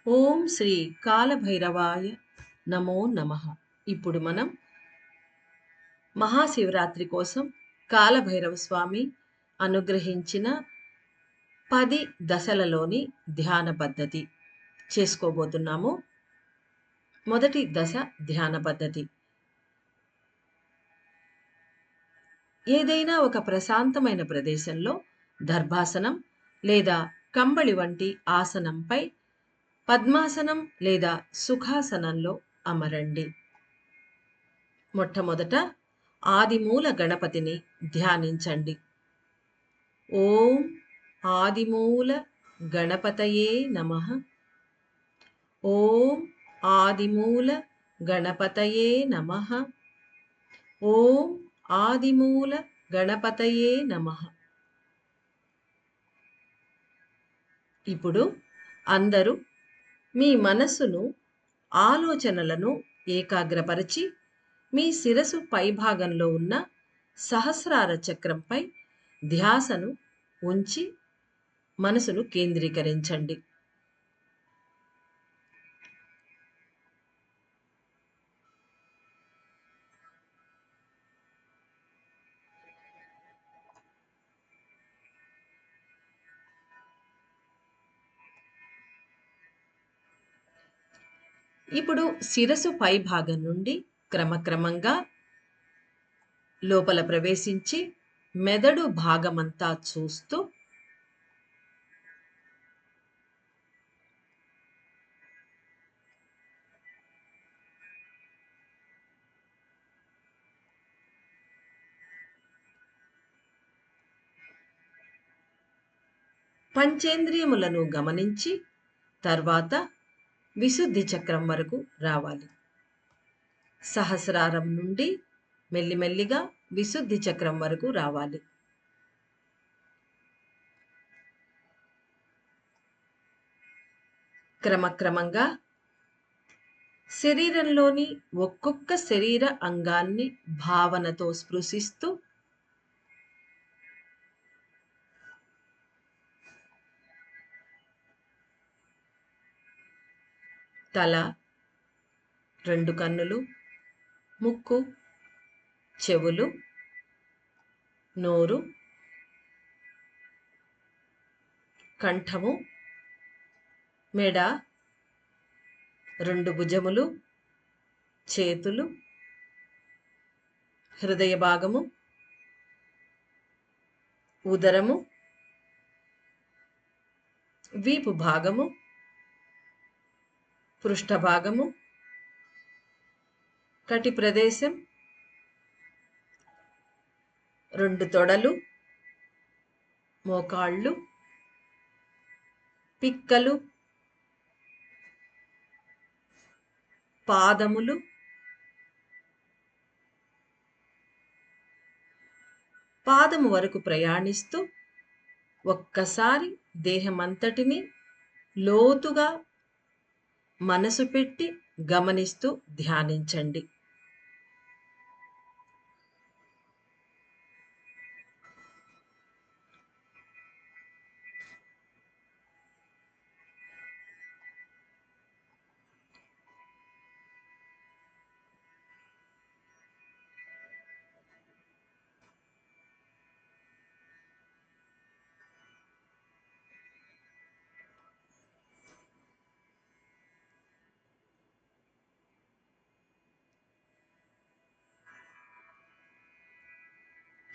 ఓం శ్రీ కాలభైరవాయ నమో నమః. ఇప్పుడు మనం మహాశివరాత్రి కోసం కాలభైరవ స్వామి అనుగ్రహించిన 10 దశలలోని ధ్యాన పద్ధతి చేసుకోబోతున్నాము. మొదటి దశ ధ్యాన పద్ధతి. ఏదైనా ఒక ప్రశాంతమైన ప్రదేశంలో దర్భాసనం లేదా కంబళి వంటి ఆసనంపై పద్మాసనం లేదా సుఖాసనంలో అమరండి. మొట్టమొదట ఆదిమూల గణపతిని ధ్యానించండి. ఓం ఆదిమూల గణపతయే నమః. ఓం ఆదిమూల గణపతయే నమః. ఓం ఆదిమూల గణపతయే నమః. ఇప్పుడు అందరూ మీ మనస్సును, ఆలోచనలను ఏకాగ్రపరిచి మీ శిరసు పైభాగంలో ఉన్న సహస్రార చక్రంపై ధ్యాసను ఉంచి మనసును కేంద్రీకరించండి. ఇప్పుడు శిరసు పైభాగం నుండి క్రమక్రమంగా లోపల ప్రవేశించి మెదడు భాగమంతా చూస్తూ పంచేంద్రియములను గమనించి తర్వాత విశుద్ధి చక్రం వరకు రావాలి. సహస్రారం నుండి మెల్లిమెల్లిగా విశుద్ధి చక్రం వరకు రావాలి. క్రమక్రమంగా శరీరంలోని ఒక్కొక్క శరీర అంగాన్ని భావనతో స్పృశిస్తూ తల, 2 కన్నులు, ముక్కు, చెవులు, నోరు, కంఠము, మెడ, 2 భుజములు, చేతులు, హృదయ భాగము, ఉదరము, వీపు భాగము, పృష్ఠభాగము, కటి ప్రదేశం, 2 తొడలు, మోకాళ్ళు, పిక్కలు, పాదములు, పాదము వరకు ప్రయాణిస్తూ ఒక్కసారి దేహమంతటిని లోతుగా మనసు పెట్టి గమనిస్తూ ధ్యానించండి.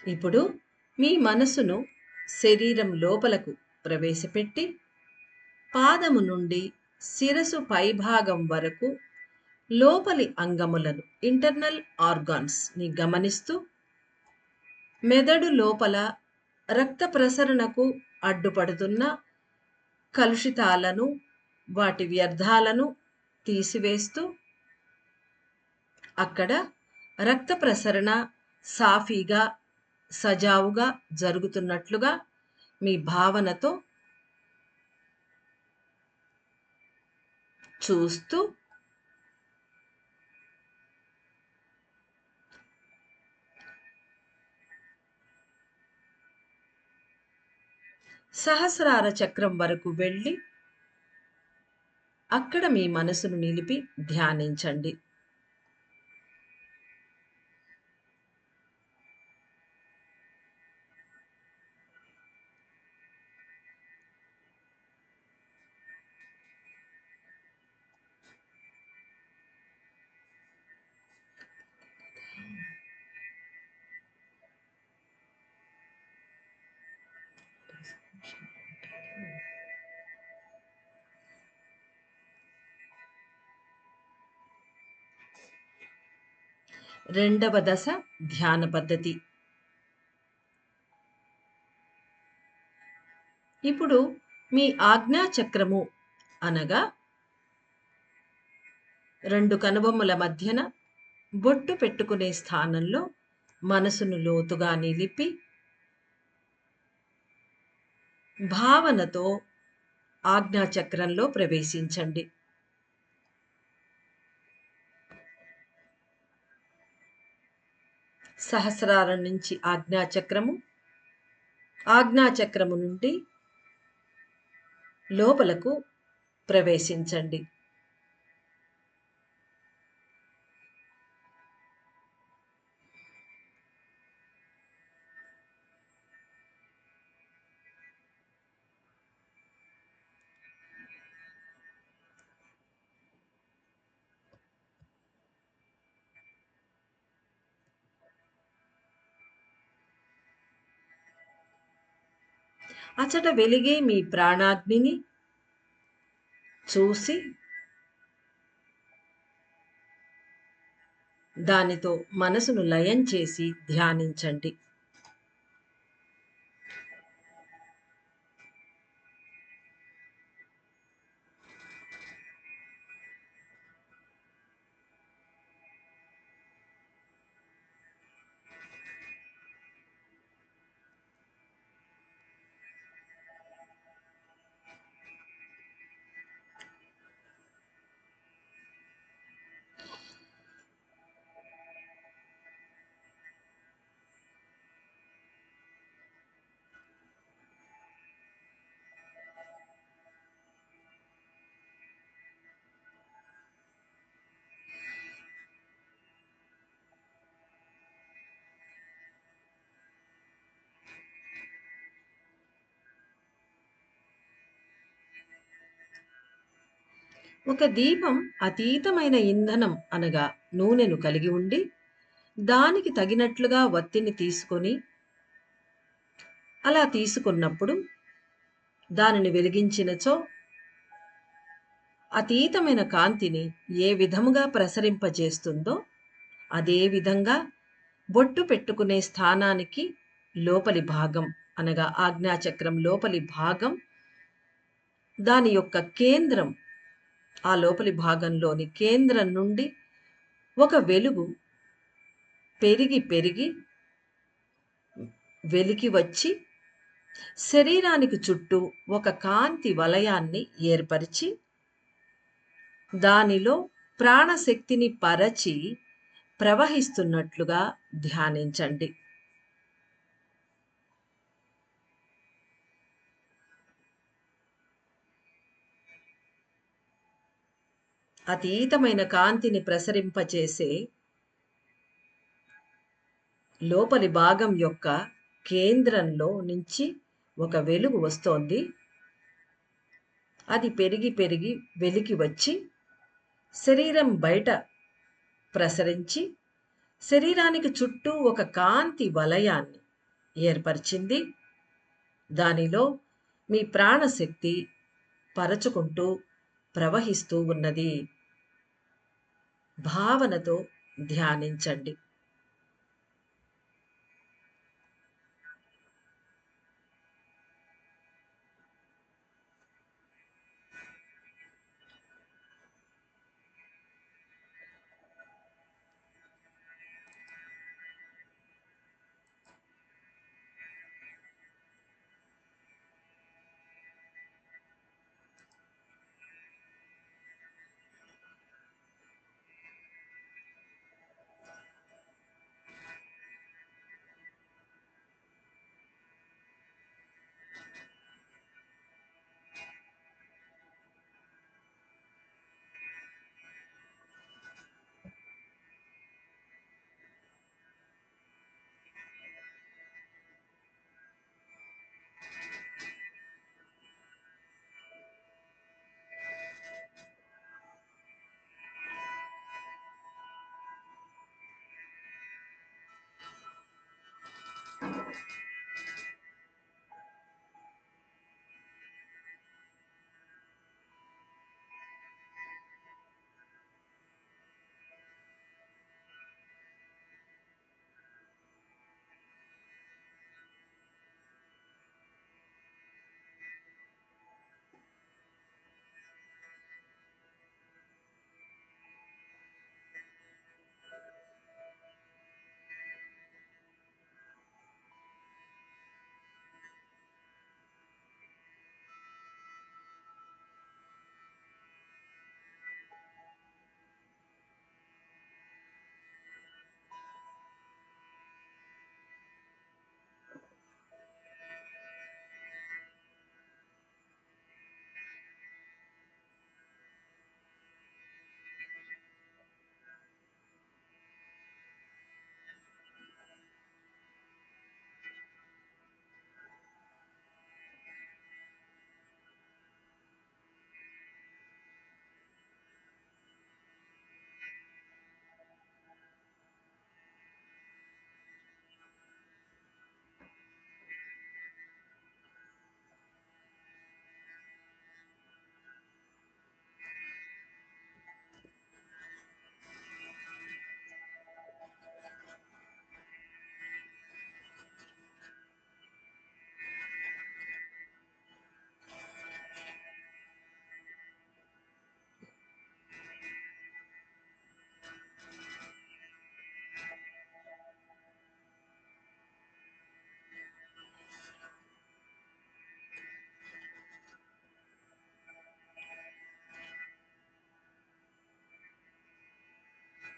ఇప్పుడు మీ మనసును శరీరం లోపలకు ప్రవేశపెట్టి పాదము నుండి శిరసు పైభాగం వరకు లోపలి అంగములను ఇంటర్నల్ ఆర్గాన్స్ని గమనిస్తూ మెదడు లోపల రక్త ప్రసరణకు అడ్డుపడుతున్న కలుషితాలను, వాటి వ్యర్థాలను తీసివేస్తూ అక్కడ రక్త ప్రసరణ సాఫీగా, సజావుగా జరుగుతున్నట్లుగా మీ భావనతో చూస్తూ సహస్రార చక్రం వరకు వెళ్ళి అక్కడ మీ మనసును నిలిపి ధ్యానించండి. రెండవ దశ ధ్యాన పద్ధతి. ఇప్పుడు మీ ఆజ్ఞా చక్రము అనగా రెండు కనుబొమ్మల మధ్యన బొట్టు పెట్టుకునే స్థానంలో మనసును లోతుగా నిలిపి భావనతో ఆజ్ఞాచక్రంలో ప్రవేశించండి. సహస్రారం నుంచి ఆజ్ఞాచక్రము, ఆజ్ఞాచక్రము నుండి లోపలకు ప్రవేశించండి. అచట వెలిగే మీ ప్రాణాగ్నిని చూసి దానితో మనసును లయం చేసి ధ్యానించండి. ఒక దీపం అతీతమైన ఇంధనం అనగా నూనెను కలిగి ఉండి దానికి తగినట్లుగా వత్తిని తీసుకొని అలా తీసుకున్నప్పుడు దానిని వెలిగించినచో అతీతమైన కాంతిని ఏ విధముగా ప్రసరింపజేస్తుందో అదే విధంగా బొట్టు పెట్టుకునే స్థానానికి లోపలి భాగం అనగా ఆజ్ఞాచక్రం లోపలి భాగం, దాని యొక్క కేంద్రం, ఆ లోపలి భాగంలోని కేంద్రం నుండి ఒక వెలుగు పెరిగి పెరిగి వెలికి వచ్చి శరీరానికి చుట్టూ ఒక కాంతి వలయాన్ని ఏర్పరిచి దానిలో ప్రాణశక్తిని పరచి ప్రవహిస్తున్నట్లుగా ధ్యానించండి. అతీతమైన కాంతిని ప్రసరింపచేసే లోపలి భాగం యొక్క కేంద్రంలో నుంచి ఒక వెలుగు వస్తోంది. అది పెరిగి పెరిగి వెలికి వచ్చి శరీరం బయట ప్రసరించి శరీరానికి చుట్టూ ఒక కాంతి వలయాన్ని ఏర్పరిచింది. దానిలో మీ ప్రాణశక్తి పరచుకుంటూ ప్రవహిస్తూ ఉన్నది. భావనతో ధ్యానించండి.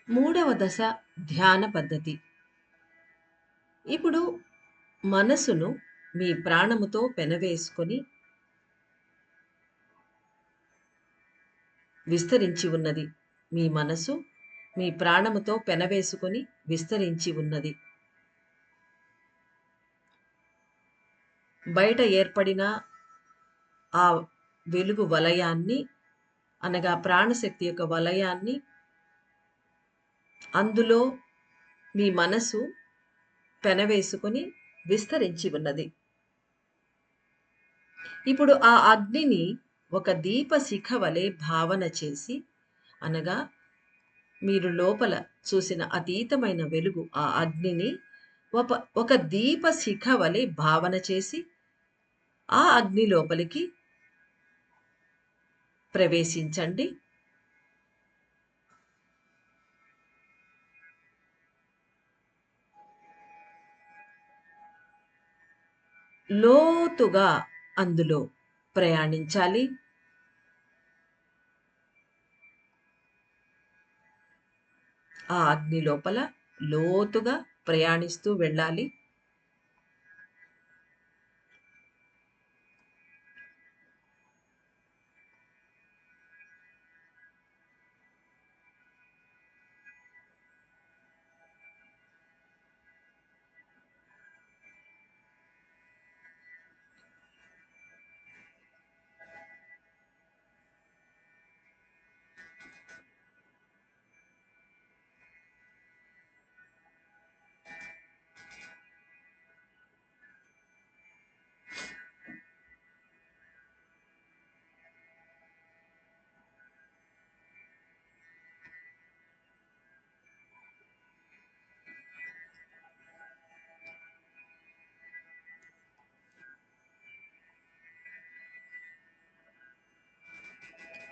మూడవ దశ ధ్యాన పద్ధతి. ఇప్పుడు మనసును మీ ప్రాణముతో పెనవేసుకొని విస్తరించి ఉన్నది. మీ మనసు మీ ప్రాణముతో పెనవేసుకొని విస్తరించి ఉన్నది. బయట ఏర్పడిన ఆ వెలుగు వలయాన్ని, అనగా ప్రాణశక్తి యొక్క వలయాన్ని, అందులో మీ మనసు పెనవేసుకొని విస్తరించి ఉన్నది. ఇప్పుడు ఆ అగ్నిని ఒక దీపశిఖ వలె భావన చేసి, అనగా మీరు లోపల చూసిన అతీతమైన వెలుగు ఆ అగ్నిని ఒక దీపశిఖ వలె భావన చేసి, ఆ అగ్ని లోపలికి ప్రవేశించండి. లోతుగా అందులో ప్రయాణించాలి. ఆ అగ్ని లోపల లోతుగా ప్రయాణిస్తూ వెళ్ళాలి.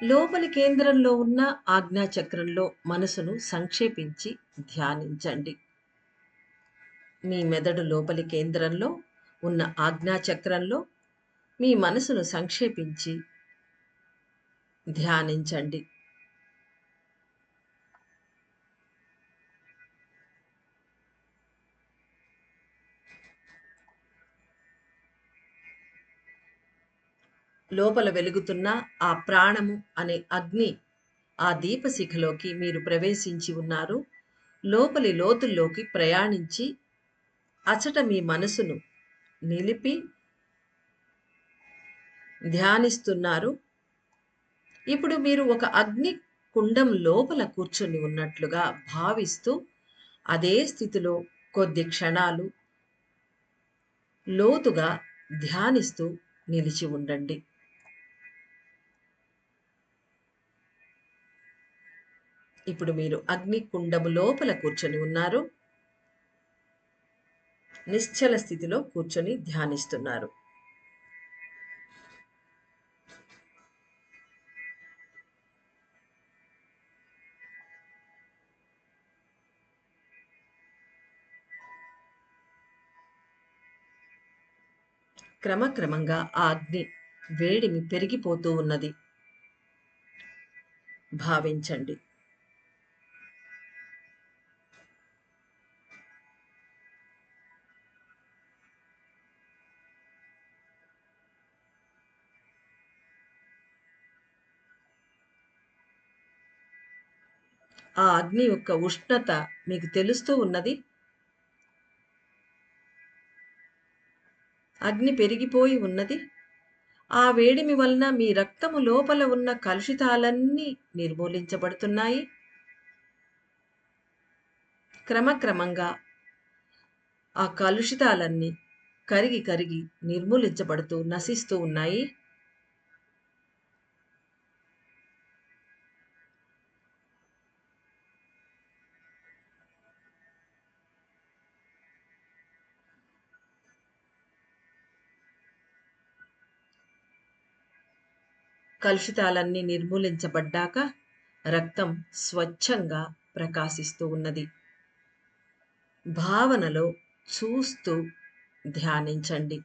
లోపలి కేంద్రంలో ఉన్న ఆజ్ఞాచక్రంలో మనసును సంక్షేపించి ధ్యానించండి. మీ మెదడు లోపలి కేంద్రంలో ఉన్న ఆజ్ఞాచక్రంలో మీ మనసును సంక్షేపించి ధ్యానించండి. లోపల వెలుగుతున్న ఆ ప్రాణము అనే అగ్ని, ఆ దీపశిఖలోకి మీరు ప్రవేశించి ఉన్నారు. లోపలి లోతుల్లోకి ప్రయాణించి అచట మీ మనసును నిలిపి ధ్యానిస్తున్నారు. ఇప్పుడు మీరు ఒక అగ్ని కుండం లోపల కూర్చొని ఉన్నట్లుగా భావిస్తూ అదే స్థితిలో కొద్ది క్షణాలు లోతుగా ధ్యానిస్తూ నిలిచి ఉండండి. ఇప్పుడు మీరు అగ్ని కుండము లోపల కూర్చొని ఉన్నారు. నిశ్చల స్థితిలో కూర్చొని ధ్యానిస్తున్నారు. క్రమక్రమంగా ఆ అగ్ని వేడిమి పెరిగిపోతూ ఉన్నది. భావించండి. ఆ అగ్ని యొక్క ఉష్ణత మీకు తెలుస్తూ ఉన్నది. అగ్ని పెరిగిపోయి ఉన్నది. ఆ వేడిమి వలన మీ రక్తము లోపల ఉన్న కలుషితాలన్నీ నిర్మూలించబడుతున్నాయి. క్రమక్రమంగా ఆ కలుషితాలన్నీ కరిగి కరిగి నిర్మూలించబడుతూ నశిస్తూ ఉన్నాయి. కలుషితాలన్నీ నిర్మూలించబడ్డాక రక్తం స్వచ్ఛంగా ప్రకాశిస్తూ ఉన్నది. భావనలో చూస్తూ ధ్యానించండి.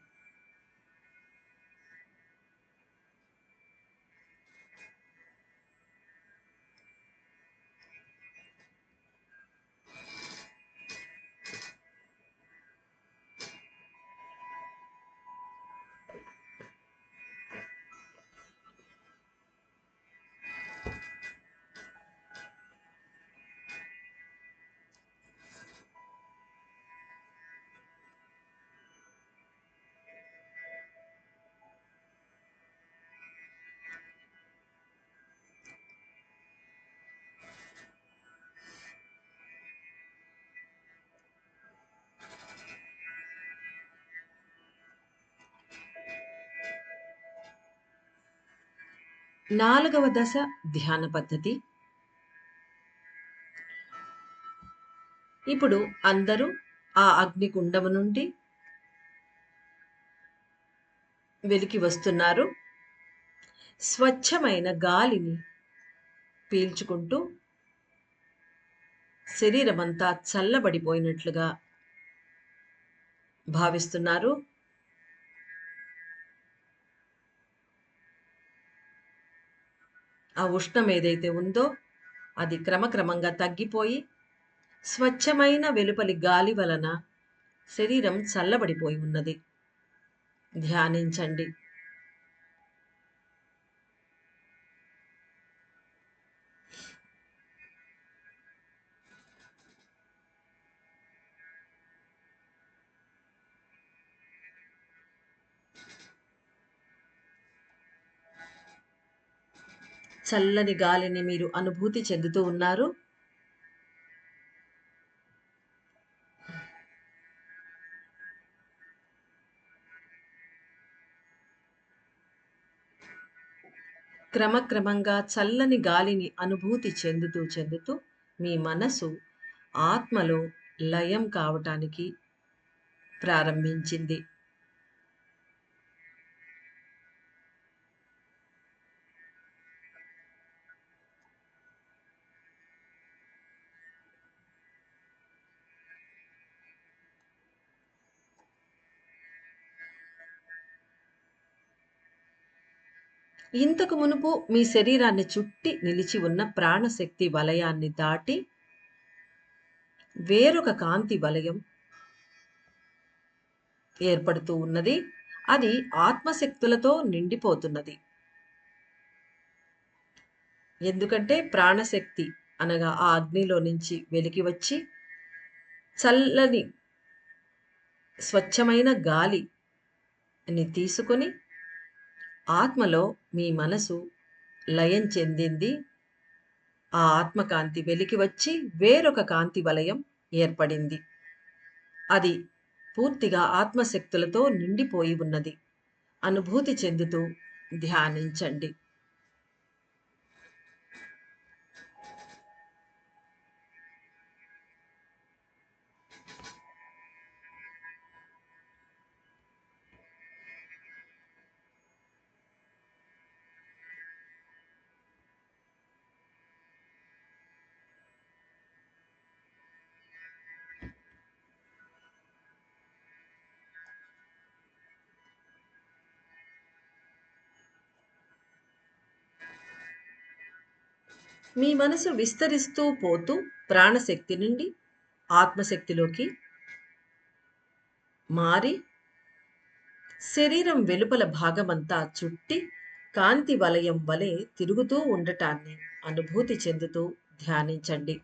నాలుగవ దశ ధ్యాన పద్ధతి. ఇప్పుడు అందరూ ఆ అగ్నికుండము నుండి వెలికి వస్తున్నారు. స్వచ్ఛమైన గాలిని పీల్చుకుంటూ శరీరమంతా చల్లబడిపోయినట్లుగా భావిస్తున్నారు. ఆ ఉష్ణం ఏదైతే ఉందో అది క్రమక్రమంగా తగ్గిపోయి స్వచ్ఛమైన వెలుపలి గాలి వలన శరీరం చల్లబడిపోయి ఉన్నది. ధ్యానించండి. చల్లని గాలిని మీరు అనుభూతి చెందుతూ ఉన్నారు. క్రమక్రమంగా చల్లని గాలిని అనుభూతి చెందుతూ మీ మనసు ఆత్మలో లయం కావటానికి ప్రారంభించింది. ఇంతకు మునుపు మీ శరీరాన్ని చుట్టి నిలిచి ఉన్న ప్రాణశక్తి వలయాన్ని దాటి వేరొక కాంతి వలయం ఏర్పడుతూ ఉన్నది. అది ఆత్మశక్తులతో నిండిపోతున్నది. ఎందుకంటే ప్రాణశక్తి అనగా ఆ అగ్నిలో నుంచి వెలికి వచ్చి చల్లని స్వచ్ఛమైన గాలిని తీసుకొని ఆత్మలో మీ మనసు లయం చెందింది. ఆ ఆత్మకాంతి వెలికి వచ్చి వేరొక కాంతి వలయం ఏర్పడింది. అది పూర్తిగా ఆత్మశక్తులతో నిండిపోయి ఉన్నది. అనుభూతి చెందుతూ ధ్యానించండి. మీ మనసు విస్తరిస్తూ పోతూ ప్రాణశక్తి నుండి ఆత్మశక్తిలోకి మారి శరీరం వెలుపల భాగమంతా చుట్టి కాంతి వలయం వలె తిరుగుతూ ఉండటాన్ని అనుభూతి చెందుతూ ధ్యానించండి.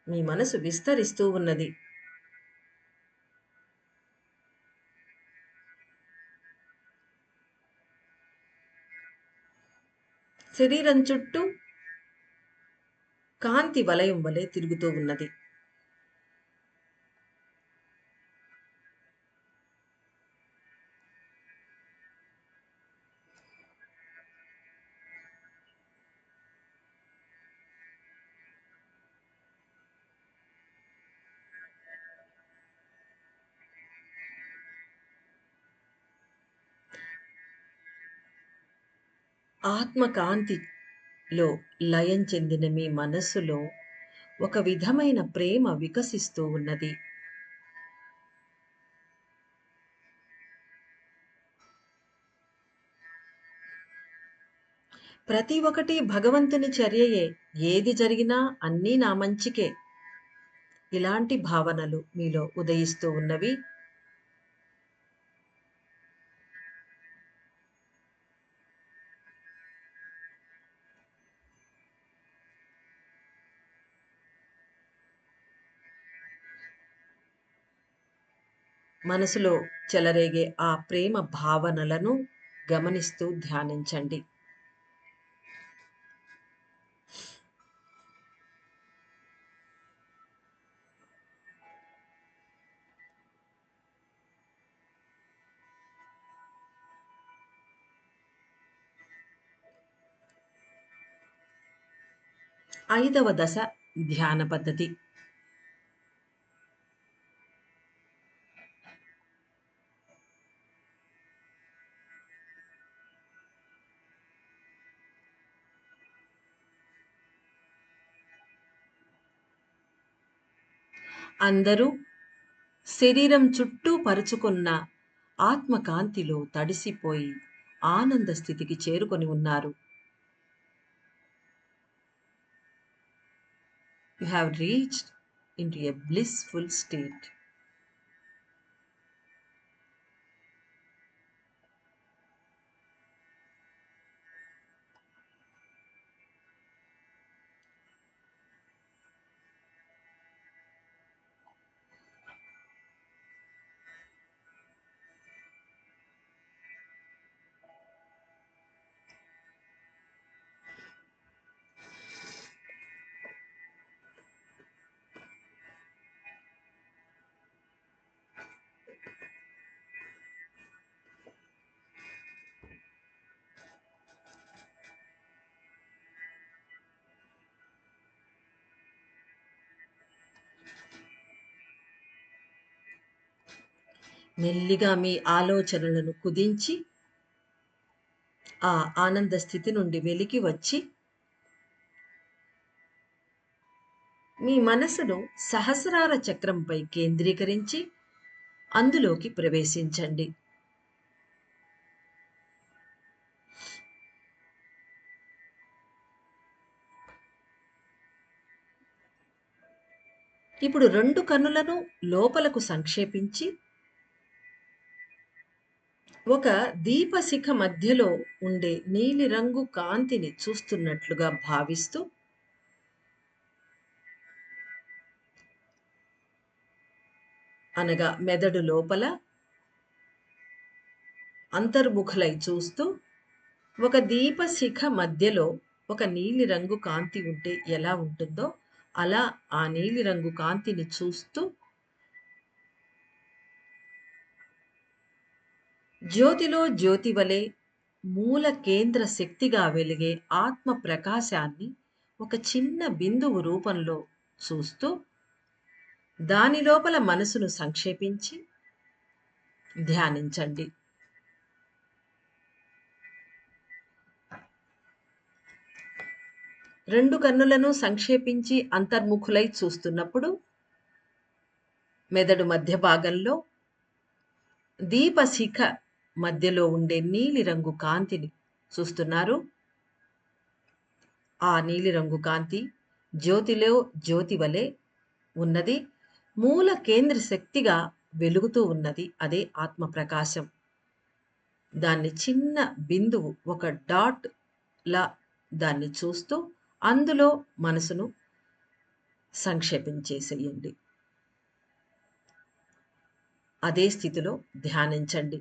మీ మనసు విస్తరిస్తూ ఉన్నది. శరీరం చుట్టూ కాంతి వలయం వలె తిరుగుతూ ఉన్నది. ఆత్మకాంతిలో లయం చెందిన మీ మనస్సులో ఒక విధమైన ప్రేమ వికసిస్తూ ఉన్నది. ప్రతి ఒక్కటి భగవంతుని చర్యయే. ఏది జరిగినా అన్నీ నా మంచికే. ఇలాంటి భావనలు మీలో ఉదయిస్తూ ఉన్నవి. మనసులో చెలరేగే ఆ ప్రేమ భావనలను గమనిస్తూ ధ్యానించండి. ఐదవ దశ ధ్యాన పద్ధతి. అందరూ శరీరం చుట్టూ పరుచుకున్న ఆత్మకాంతిలో తడిసిపోయి ఆనంద స్థితికి చేరుకొని ఉన్నారు. You have reached into a blissful state. మెల్లిగా మీ ఆలోచనలను కుదించి ఆ ఆనంద స్థితి నుండి వెలికి వచ్చి మీ మనసును సహస్రార చక్రంపై కేంద్రీకరించి అందులోకి ప్రవేశించండి. ఇప్పుడు 2 కన్నులను లోపలకు సంక్షేపించి ఒక దీపశిఖ మధ్యలో ఉండే నీలిరంగు కాంతిని చూస్తున్నట్లుగా భావిస్తూ అనగా మెదడు లోపల అంతర్ముఖులై చూస్తూ ఒక దీపశిఖ మధ్యలో ఒక నీలిరంగు కాంతి ఉంటే ఎలా ఉంటుందో అలా ఆ నీలిరంగు కాంతిని చూస్తూ జ్యోతిలో జ్యోతి వలె మూల కేంద్ర శక్తిగా వెలిగే ఆత్మ ప్రకాశాన్ని ఒక చిన్న బిందువు రూపంలో చూస్తూ దాని లోపల మనసును సంక్షేపించి ధ్యానించండి. రెండు కన్నులను సంక్షేపించి అంతర్ముఖులై చూస్తున్నప్పుడు మెదడు మధ్య భాగంలో దీపశిఖ మధ్యలో ఉండే నీలిరంగు కాంతిని చూస్తున్నారు. ఆ నీలిరంగు కాంతి జ్యోతిలో జ్యోతి వలె ఉన్నది. మూల కేంద్ర శక్తిగా వెలుగుతూ ఉన్నది. అదే ఆత్మ ప్రకాశం. దాన్ని చిన్న బిందువు ఒక డాట్ లా దాన్ని చూస్తూ అందులో మనసును సంక్షేపించేసేయండి. అదే స్థితిలో ధ్యానించండి.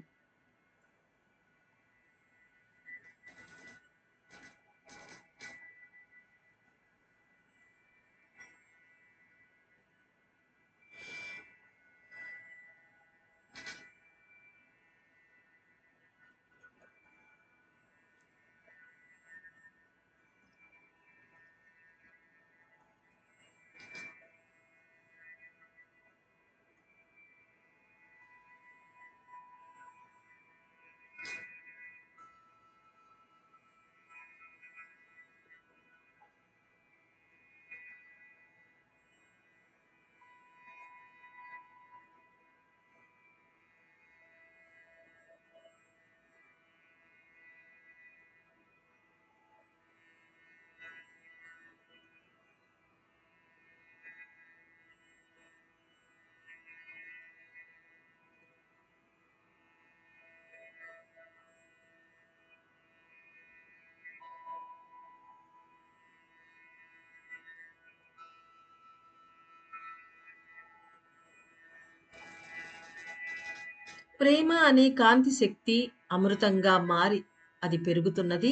ప్రేమ అనే కాంతి శక్తి అమృతంగా మారి అది పెరుగుతున్నది.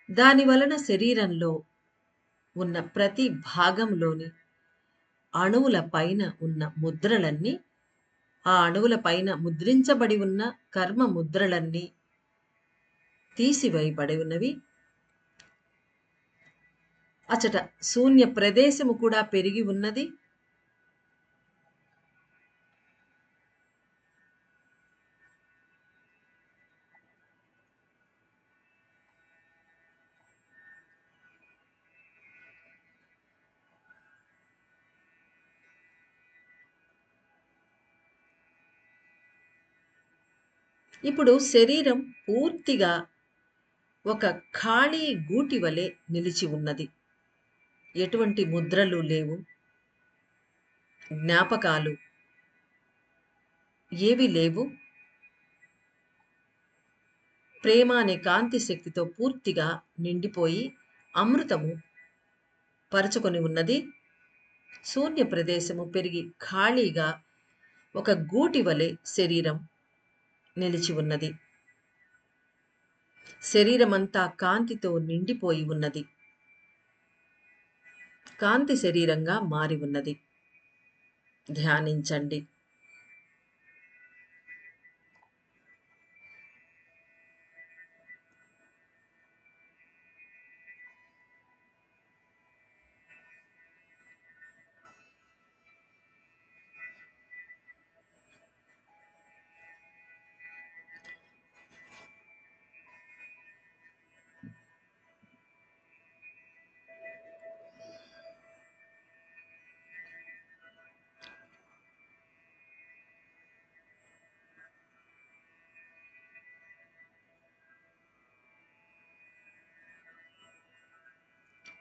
దాని వలన శరీరంలో ఉన్న ప్రతి భాగంలోని అణువుల పైన ఉన్న ముద్రలన్నీ, ఆ అణువుల పైన ముద్రించబడి ఉన్న కర్మ ముద్రలన్నీ తీసివేయబడి ఉన్నవి. అచట శూన్య ప్రదేశము కూడా పెరిగి ఉన్నది. ఇప్పుడు శరీరం పూర్తిగా ఒక ఖాళీ గూటి వలె నిలిచి ఉన్నది. ఎటువంటి ముద్రలు లేవు. జ్ఞాపకాలు ఏవి లేవు. ప్రేమ అనే కాంతి శక్తితో పూర్తిగా నిండిపోయి అమృతము పరుచుకొని ఉన్నది. శూన్య ప్రదేశము పెరిగి ఖాళీగా ఒక గూటి వలె శరీరం నిలిచి ఉన్నది. శరీరమంతా కాంతితో నిండిపోయి ఉన్నది. కాంతి శరీరంగా మారి ఉన్నది. ధ్యానించండి.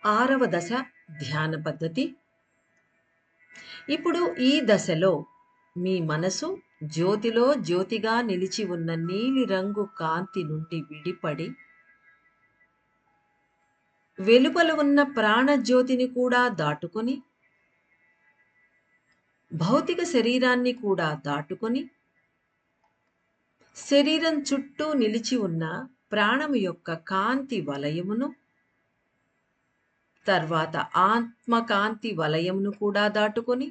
6వ దశ ధ్యాన పద్ధతి. ఇప్పుడు ఈ దశలో మీ మనసు జ్యోతిలో జ్యోతిగా నిలిచి ఉన్న నీలిరంగు కాంతి నుండి విడిపడి వెలుపల ఉన్న ప్రాణజ్యోతిని కూడా దాటుకొని భౌతిక శరీరాన్ని కూడా దాటుకొని శరీరం చుట్టూ నిలిచి ఉన్న ప్రాణము యొక్క కాంతి వలయమును, తర్వాత ఆత్మకాంతి వలయమును కూడా దాటుకొని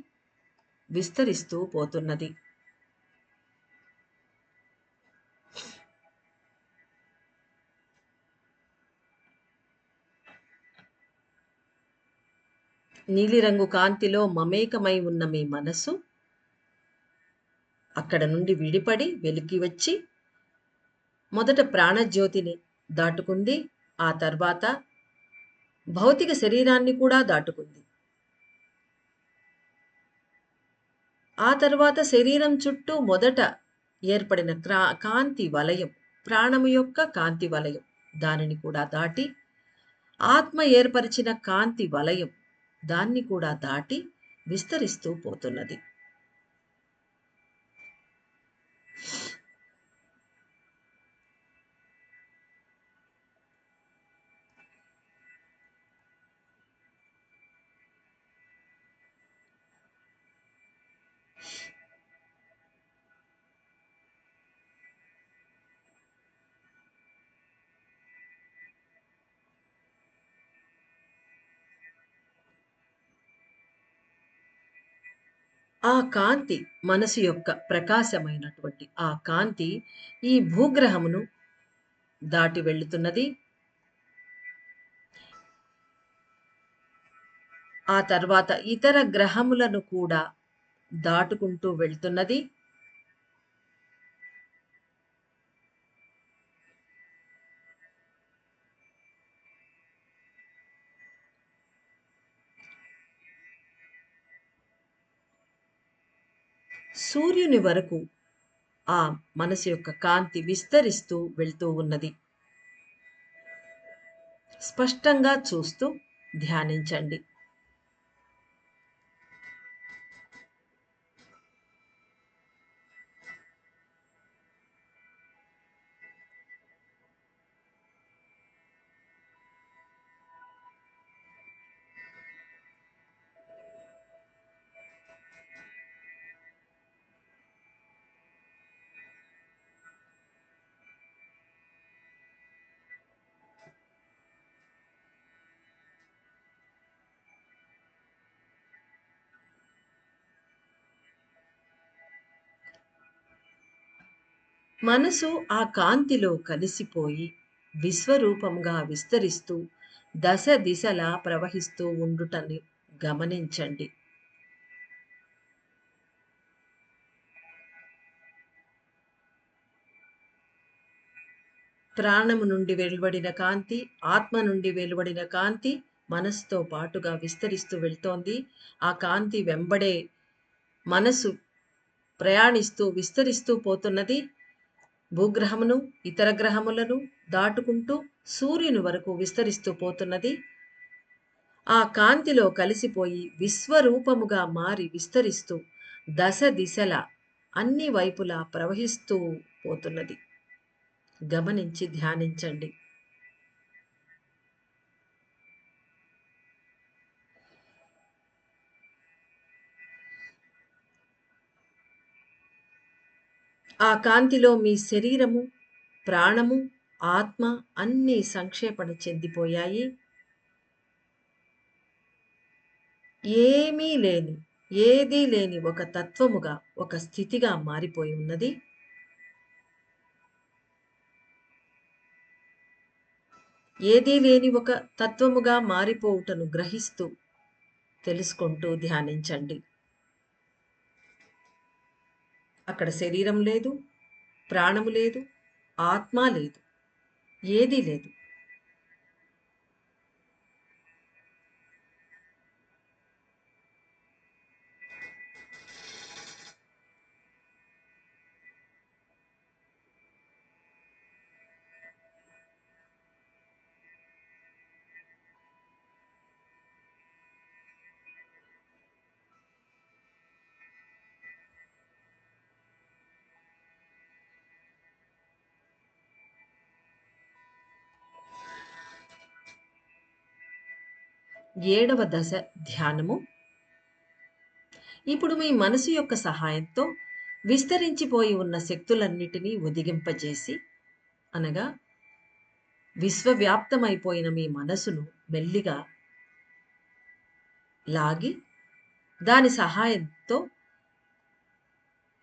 విస్తరిస్తూ పోతున్నది. నీలిరంగు కాంతిలో మమేకమై ఉన్న మీ మనసు అక్కడ నుండి విడిపడి వెలికి వచ్చి మొదట ప్రాణజ్యోతిని దాటుకుంది. ఆ తర్వాత భౌతిక శరీరాన్ని కూడా దాటుకుంది. ఆ తర్వాత శరీరం చుట్టూ మొదట ఏర్పడిన కాంతి వలయం, ప్రాణము యొక్క కాంతి వలయం, దానిని కూడా దాటి ఆత్మ ఏర్పరిచిన కాంతి వలయం, దాన్ని కూడా దాటి విస్తరిస్తూ పోతున్నది. ఆ కాంతి మనసు యొక్క ప్రకాశమైనటువంటి ఆ కాంతి ఈ భూగ్రహమును దాటి వెళ్తున్నది. ఆ తర్వాత ఇతర గ్రహములను కూడా దాటుకుంటూ వెళ్తున్నది. సూర్యుని వరకు ఆ మనసు యొక్క కాంతి విస్తరిస్తూ వెళ్తూ ఉన్నది. స్పష్టంగా చూస్తూ ధ్యానించండి. మనసు ఆ కాంతిలో కలిసిపోయి విశ్వరూపంగా విస్తరిస్తూ దశ దిశలా ప్రవహిస్తూ ఉండుటని గమనించండి. ప్రాణము నుండి వెలువడిన కాంతి, ఆత్మ నుండి వెలువడిన కాంతి మనస్సుతో పాటుగా విస్తరిస్తూ వెళ్తోంది. ఆ కాంతి వెంబడే మనసు ప్రయాణిస్తూ విస్తరిస్తూ పోతున్నది. భూగ్రహమును, ఇతర గ్రహములను దాటుకుంటూ సూర్యుని వరకు విస్తరిస్తూ పోతున్నది. ఆ కాంతిలో కలిసిపోయి విశ్వరూపముగా మారి విస్తరిస్తూ దశ దిశల అన్ని వైపులా ప్రవహిస్తూ పోతున్నది. గమనించి ధ్యానించండి. ఆ కాంతిలో మీ శరీరము, ప్రాణము, ఆత్మ అన్నీ సంక్షేపణ చెందిపోయాయి. ఏమీ లేని, ఏదీ లేని ఒక తత్వముగా, ఒక స్థితిగా మారిపోయి ఉన్నది. ఏదీ లేని ఒక తత్వముగా మారిపోవుటను గ్రహిస్తూ, తెలుసుకుంటూ ధ్యానించండి. అక్కడ శరీరం లేదు, ప్రాణము లేదు, ఆత్మ లేదు, ఏదీ లేదు. ఏడవ దశ ధ్యానము. ఇప్పుడు మీ మనసు యొక్క సహాయంతో విస్తరించిపోయి ఉన్న శక్తులన్నిటినీ ఒదిగింపజేసి, అనగా విశ్వవ్యాప్తమైపోయిన మీ మనసును మెల్లిగా లాగి, దాని సహాయంతో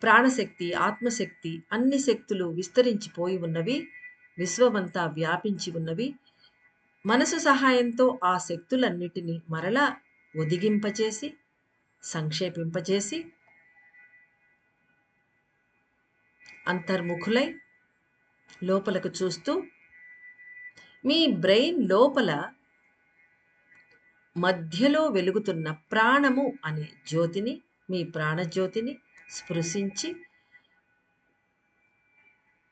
ప్రాణశక్తి, ఆత్మశక్తి అన్ని శక్తులు విస్తరించిపోయి ఉన్నవి, విశ్వమంతా వ్యాపించి ఉన్నవి. మనసు సహాయంతో ఆ శక్తులన్నిటినీ మరలా ఒదిగింపచేసి, సంక్షేపింపచేసి, అంతర్ముఖులై లోపలకు చూస్తూ మీ బ్రెయిన్ లోపల మధ్యలో వెలుగుతున్న ప్రాణము అనే జ్యోతిని, మీ ప్రాణజ్యోతిని స్పృశించి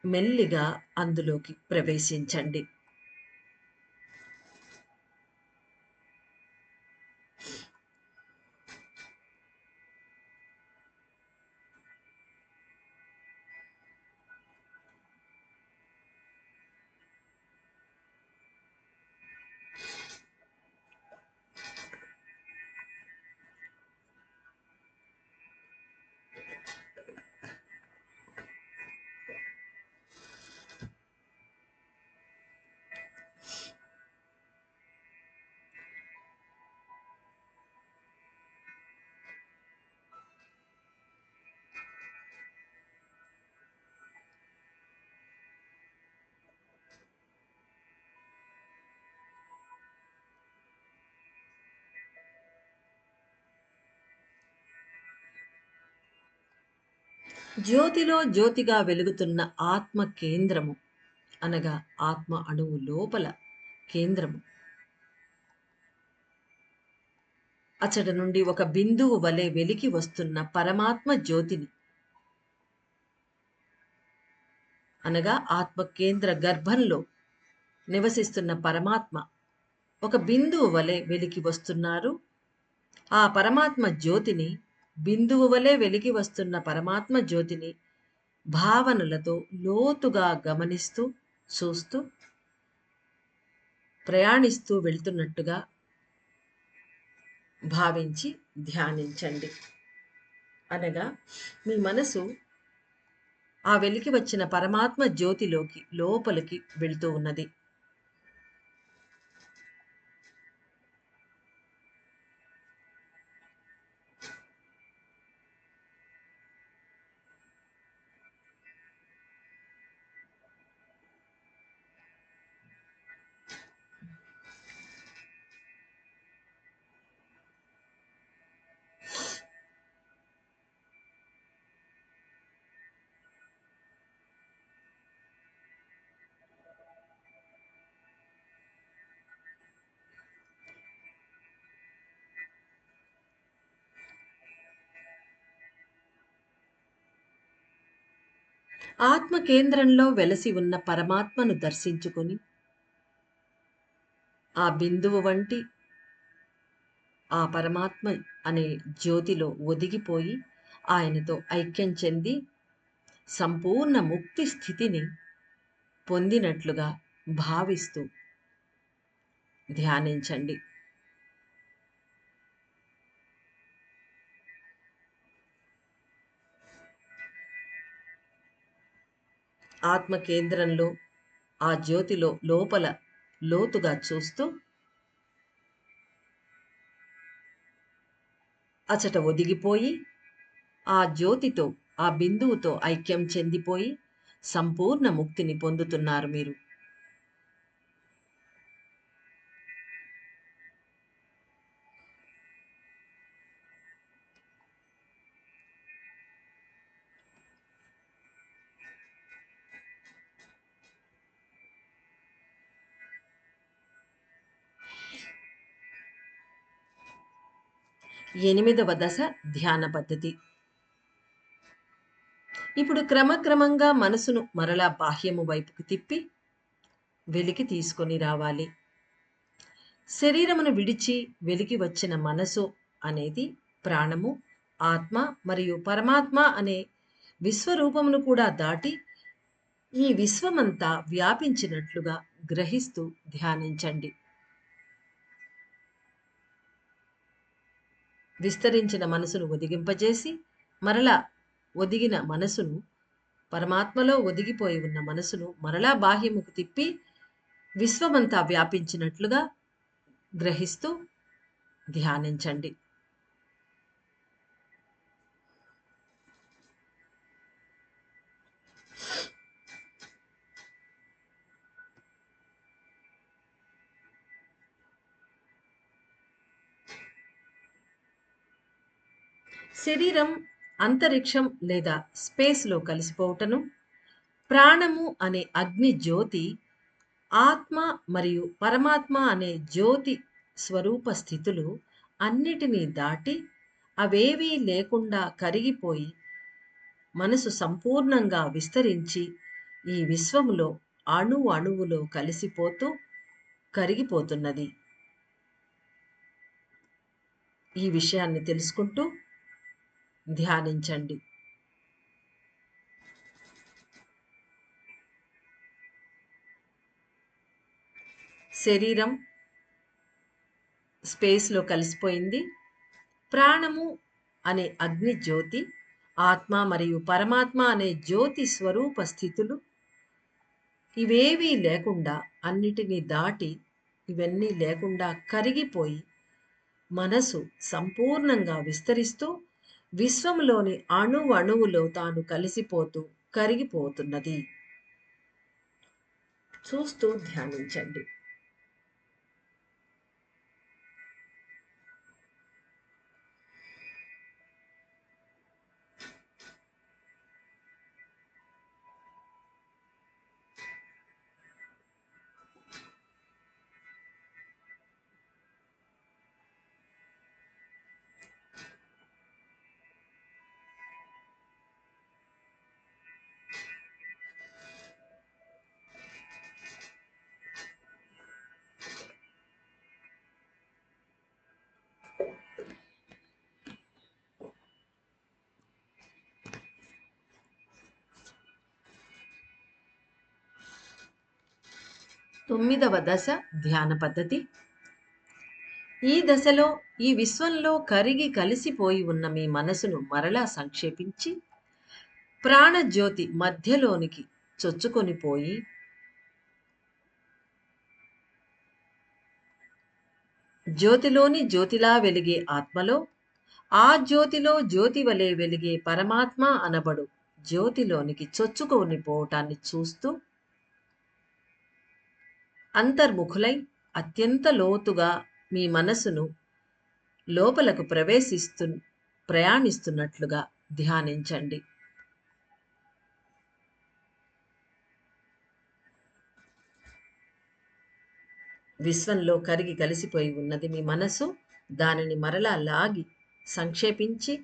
మెల్లిగా అందులోకి ప్రవేశించండి. జ్యోతిలో జ్యోతిగా వెలుగుతున్న ఆత్మ కేంద్రము, అనగా ఆత్మ అణువు లోపల కేంద్రము. అచ్చట నుండి ఒక బిందువు వలె వెలికి వస్తున్న పరమాత్మ జ్యోతిని, అనగా ఆత్మ కేంద్ర గర్భంలో నివసిస్తున్న పరమాత్మ ఒక బిందువు వలె వెలికి వస్తున్నారు. ఆ పరమాత్మ జ్యోతిని, బిందువు వలె వెలికి వస్తున్న పరమాత్మ జ్యోతిని భావనలతో లోతుగా గమనిస్తూ, చూస్తూ, ప్రయాణిస్తూ వెళ్తున్నట్టుగా భావించి ధ్యానించండి. అనగా మీ మనసు ఆ వెలికి వచ్చిన పరమాత్మ జ్యోతిలోకి లోపలికి వెళ్తూ ఉన్నది. ఆత్మ కేంద్రంలో వెలసి ఉన్న పరమాత్మను దర్శించుకొని ఆ బిందువు వంటి ఆ పరమాత్మ అనే జ్యోతిలో ఒదిగిపోయి ఆయనతో ఐక్యం చెంది సంపూర్ణ ముక్తి స్థితిని పొందినట్లుగా భావిస్తూ ధ్యానించండి. ఆత్మ కేంద్రంలో ఆ జ్యోతిలో లోపల లోతుగా చూస్తూ అచట ఒదిగిపోయి ఆ జ్యోతితో ఆ బిందువుతో ఐక్యం చెందిపోయి సంపూర్ణ ముక్తిని పొందుతున్నారు మీరు. 8వ దశ ధ్యాన పద్ధతి. ఇప్పుడు క్రమక్రమంగా మనసును మరలా బాహ్యము వైపుకు తిప్పి వెలికి తీసుకొని రావాలి. శరీరమును విడిచి వెలికి వచ్చిన మనసు అనేది ప్రాణము, ఆత్మ మరియు పరమాత్మ అనే విశ్వరూపమును కూడా దాటి ఈ విశ్వమంతా వ్యాపించినట్లుగా గ్రహిస్తూ ధ్యానించండి. విస్తరించిన మనసును ఒదిగింపజేసి మరలా ఒదిగిన మనసును పరమాత్మలో ఒదిగిపోయి ఉన్న మనసును మరలా బాహ్యముకు తిప్పి విశ్వమంతా వ్యాపించినట్లుగా గ్రహిస్తూ ధ్యానించండి. శరీరం అంతరిక్షం లేదా స్పేస్లో కలిసిపోవటను, ప్రాణము అనే అగ్ని జ్యోతి ఆత్మ మరియు పరమాత్మ అనే జ్యోతి స్వరూప స్థితులు అన్నిటినీ దాటి అవేవీ లేకుండా కరిగిపోయి మనసు సంపూర్ణంగా విస్తరించి ఈ విశ్వములో అణు అణువులో కలిసిపోతూ కరిగిపోతున్నది. ఈ విషయాన్ని తెలుసుకుంటూ ధ్యానించండి. శరీరం స్పేస్లో కలిసిపోయింది. ప్రాణము అనే అగ్ని జ్యోతి, ఆత్మ మరియు పరమాత్మ అనే జ్యోతి స్వరూప స్థితులు ఇవేవీ లేకుండా అన్నిటినీ దాటి ఇవన్నీ లేకుండా కరిగిపోయి మనసు సంపూర్ణంగా విస్తరిస్తూ విశ్వంలోని అణువణువులో తాను కలిసిపోతూ కరిగిపోతున్నది. చూస్తూ ధ్యానించండి. తొమ్మిదవ దశ ధ్యాన పద్ధతి. ఈ దశలో ఈ విశ్వంలో కరిగి కలిసిపోయి ఉన్న మీ మనసును మరలా సంక్షేపించి ప్రాణజ్యోతి మధ్యలోనికి చొచ్చుకొని పోయి జ్యోతిలోని జ్యోతిలా వెలిగే ఆత్మలో ఆ జ్యోతిలో జ్యోతి వలె వెలిగే పరమాత్మ అనబడు జ్యోతిలోనికి చొచ్చుకొని పోవటాన్ని చూస్తూ అంతర్ముఖులై అత్యంత లోతుగా మీ మనసును లోపలకు ప్రయాణిస్తున్నట్లుగా ధ్యానించండి. విశ్వంలో కరిగి కలిసిపోయి ఉన్నది మీ మనసు. దానిని మరలా లాగి సంక్షేపించి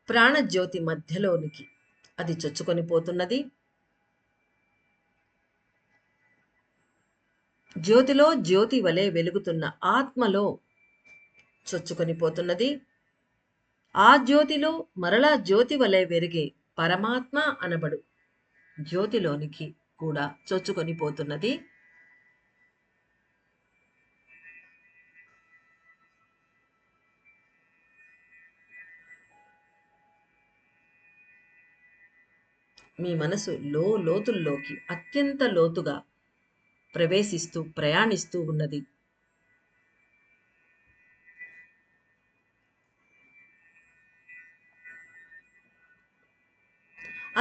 ప్రాణజ్యోతి మధ్యలోనికి అది చొచ్చుకొని పోతున్నది. జ్యోతిలో జ్యోతి వలె వెలుగుతున్న ఆత్మలో చొచ్చుకొని పోతున్నది. ఆ జ్యోతిలో మరలా జ్యోతి వలె వెలిగే పరమాత్మ అనబడు జ్యోతిలోనికి కూడా చొచ్చుకొని పోతున్నది. మీ మనసు లోతుల్లోకి అత్యంత లోతుగా ప్రవేశిస్తూ ప్రయాణిస్తూ ఉన్నది.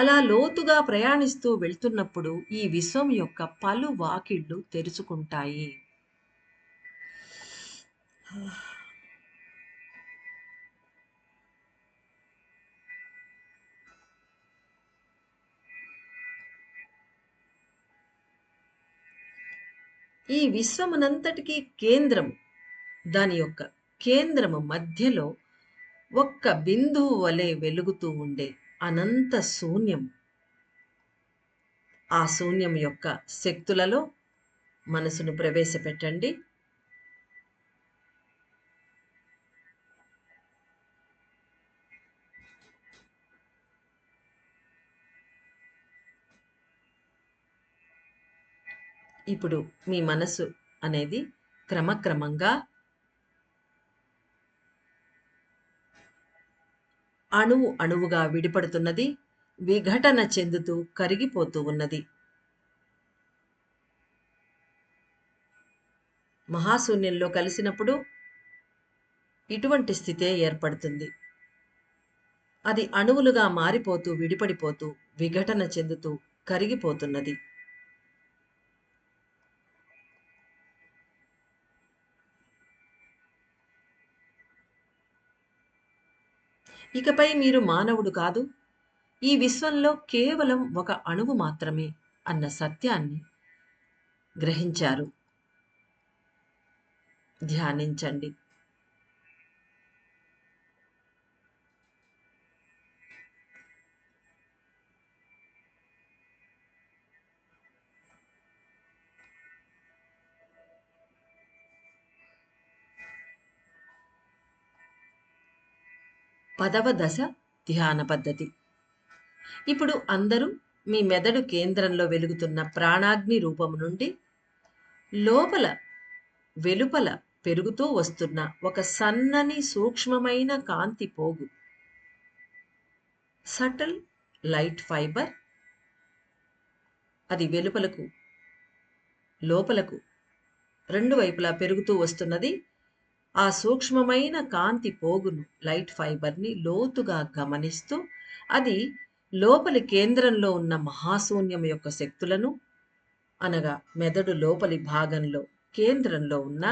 అలా లోతుగా ప్రయాణిస్తూ వెళ్తున్నప్పుడు ఈ విశ్వం యొక్క పలు వాకిళ్ళు తెరుచుకుంటాయి. ఈ విశ్వమునంతటికీ కేంద్రం, దాని యొక్క కేంద్రము మధ్యలో ఒక్క బిందువు వలె వెలుగుతూ ఉండే అనంత శూన్యం. ఆ శూన్యం యొక్క శక్తులలో మనసును ప్రవేశపెట్టండి. ఇప్పుడు మీ మనసు అనేది క్రమక్రమంగా అణువు అణువుగా విడిపడుతున్నది, విఘటన చెందుతూ కరిగిపోతూ ఉన్నది. మహాశూన్యంలో కలిసినప్పుడు ఇటువంటి స్థితే ఏర్పడుతుంది. అది అణువులుగా మారిపోతూ విడిపడిపోతూ విఘటన చెందుతూ కరిగిపోతున్నది. ఇకపై మీరు మానవుడు కాదు, ఈ విశ్వంలో కేవలం ఒక అణువు మాత్రమే అన్న సత్యాన్ని గ్రహించారు. ధ్యానించండి. పదవ దశ ధ్యాన పద్ధతి. ఇప్పుడు అందరూ మీ మెదడు కేంద్రంలో వెలుగుతున్న ప్రాణాగ్ని రూపము నుండి లోపల వెలుపల పెరుగుతూ వస్తున్న ఒక సన్నని సూక్ష్మమైన కాంతి పోగు, సటల్ లైట్ ఫైబర్, అది వెలుపలకు లోపలకు రెండు వైపులా పెరుగుతూ వస్తున్నది. ఆ సూక్ష్మమైన కాంతి పోగును, లైట్ ఫైబర్ని లోతుగా గమనిస్తూ అది లోపలి కేంద్రంలో ఉన్న మహాశూన్యం యొక్క శక్తులను, అనగా మెదడు లోపలి భాగంలో కేంద్రంలో ఉన్న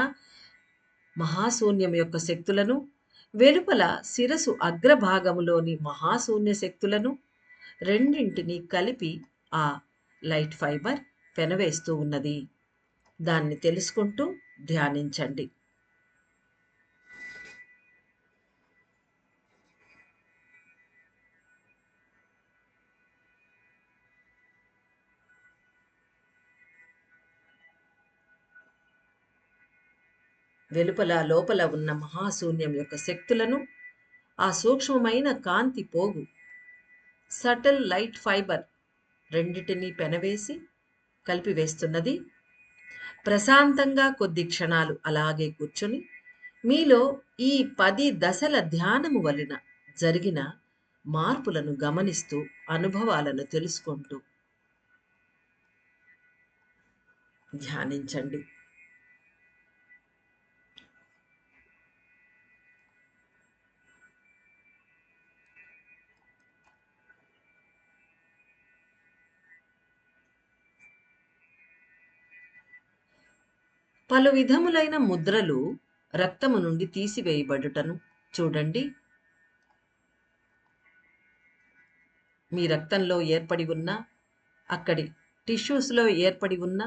మహాశూన్యం యొక్క శక్తులను, వెలుపల శిరసు అగ్రభాగములోని మహాశూన్య శక్తులను రెండింటినీ కలిపి ఆ లైట్ ఫైబర్ పెనవేస్తూ ఉన్నది. దాన్ని తెలుసుకుంటూ ధ్యానించండి. వెలుపల లోపల ఉన్న మహాశూన్యం యొక్క శక్తులను ఆ సూక్ష్మమైన కాంతి పోగు, సటల్ లైట్ ఫైబర్ రెండిటినీ పెనవేసి కలిపివేస్తున్నది. ప్రశాంతంగా కొద్ది క్షణాలు అలాగే కూర్చొని మీలో ఈ 10 దశల ధ్యానము వలన జరిగిన మార్పులను గమనిస్తూ అనుభవాలను తెలుసుకుంటూ ధ్యానించండి. పలు విధములైన ముద్రలు రక్తము నుండి తీసివేయబడుటను చూడండి. మీ రక్తంలో ఏర్పడి ఉన్న, అక్కడి టిష్యూస్లో ఏర్పడి ఉన్న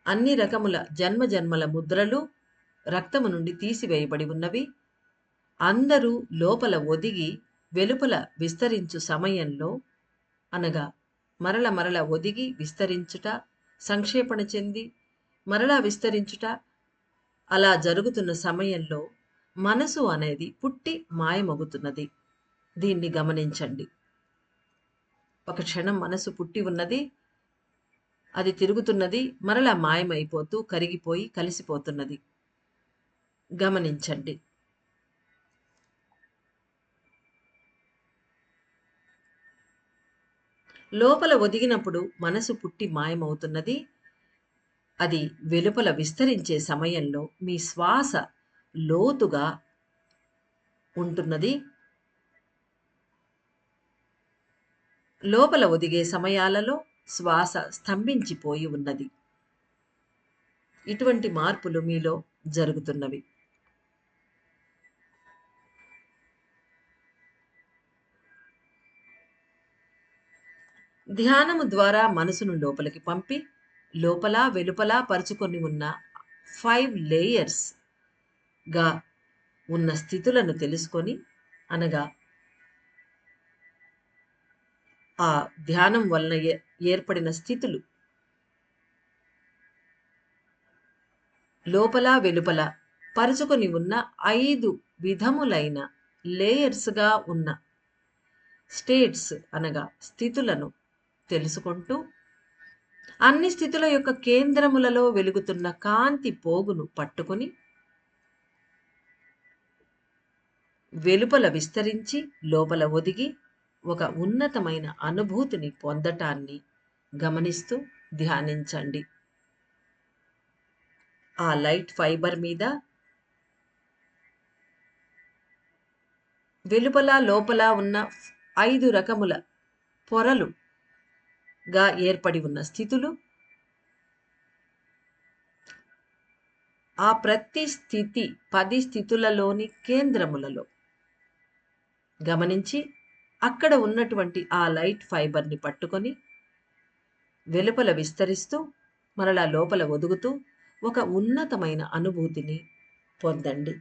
అన్ని రకముల జన్మజన్మల ముద్రలు రక్తము నుండి తీసివేయబడి ఉన్నవి. అందరూ లోపల ఒదిగి వెలుపల విస్తరించు సమయంలో, అనగా మరల మరల ఒదిగి విస్తరించుట, సంక్షేపణ చెంది మరలా విస్తరించుట అలా జరుగుతున్న సమయంలో మనసు అనేది పుట్టి మాయమగుతున్నది. దీన్ని గమనించండి. ఒక క్షణం మనసు పుట్టి ఉన్నది, అది తిరుగుతున్నది, మరలా మాయమైపోతూ కరిగిపోయి కలిసిపోతున్నది. గమనించండి. లోపల ఒదిగినప్పుడు మనసు పుట్టి మాయమవుతున్నది. అది వెలుపల విస్తరించే సమయంలో మీ శ్వాస లోతుగా ఉంటున్నది. లోపల ఒదిగే సమయాలలో శ్వాస స్తంభించిపోయి ఉన్నది. ఇటువంటి మార్పులు మీలో జరుగుతున్నవి. ధ్యానము ద్వారా మనసును లోపలికి పంపి లోపల వెలుపల పరుచుకొని ఉన్న 5 లేయర్స్గా ఉన్న స్థితులను తెలుసుకొని, అనగా ఆ ధ్యానం వలన ఏర్పడిన స్థితులు లోపల వెలుపల పరుచుకొని ఉన్న 5 విధములైన లేయర్స్గా ఉన్న స్టేట్స్ అనగా స్థితులను తెలుసుకుంటూ, అన్ని స్థితుల యొక్క కేంద్రములలో వెలుగుతున్న కాంతి పోగును పట్టుకొని వెలుపల విస్తరించి లోపల ఒదిగి ఒక ఉన్నతమైన అనుభూతిని పొందటాన్ని గమనిస్తూ ధ్యానించండి. ఆ లైట్ ఫైబర్ మీద వెలుపల లోపల ఉన్న 5 రకముల పొరలుగా ఏర్పడి ఉన్న స్థితులు, ఆ ప్రతి స్థితి 10 స్థితులలోని కేంద్రములలో గమనించి అక్కడ ఉన్నటువంటి ఆ లైట్ ఫైబర్ని పట్టుకొని వెలుపల విస్తరిస్తూ మరలా లోపల ఒదుగుతూ ఒక ఉన్నతమైన అనుభూతిని పొందండి.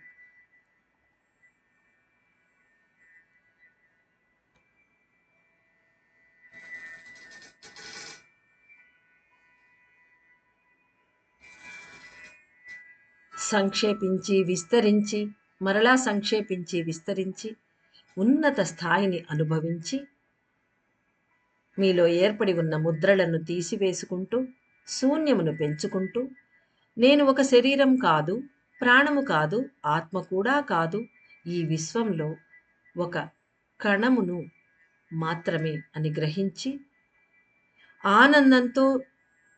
సంక్షేపించి విస్తరించి మరలా సంక్షేపించి విస్తరించి ఉన్నత స్థాయిని అనుభవించి మీలో ఏర్పడి ఉన్న ముద్రలను తీసివేసుకుంటూ శూన్యమును పెంచుకుంటూ, నేను ఒక శరీరం కాదు, ప్రాణము కాదు, ఆత్మ కూడా కాదు, ఈ విశ్వంలో ఒక కణమును మాత్రమే అని గ్రహించి ఆనందంతో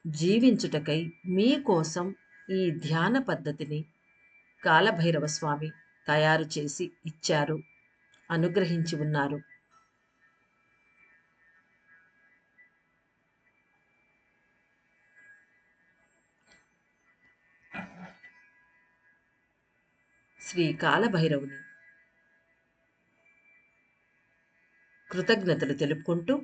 జీవించుటకై మీకోసం ఈ ధ్యాన పద్ధతిని కాలభైరవ స్వామి తయారు చేసి ఇచ్చారు, అనుగ్రహించి ఉన్నారు. శ్రీ కాలభైరవుని కృతజ్ఞతలు తెలుపుకుంటూ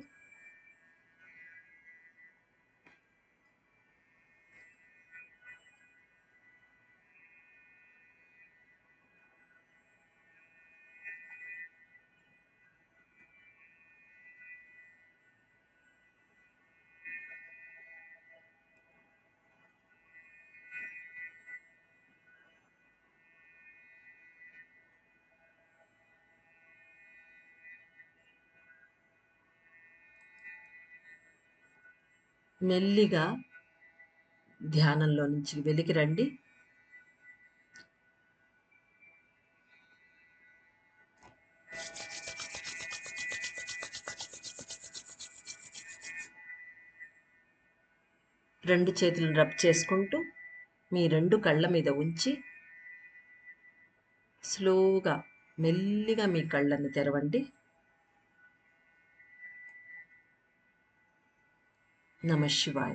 మెల్లిగా ధ్యానంలో నుంచి వెలికి రండి. రెండు చేతులను రబ్ చేసుకుంటూ మీ 2 కళ్ళ మీద ఉంచి స్లోగా మెల్లిగా మీ కళ్ళను తెరవండి. నమః శివాయ.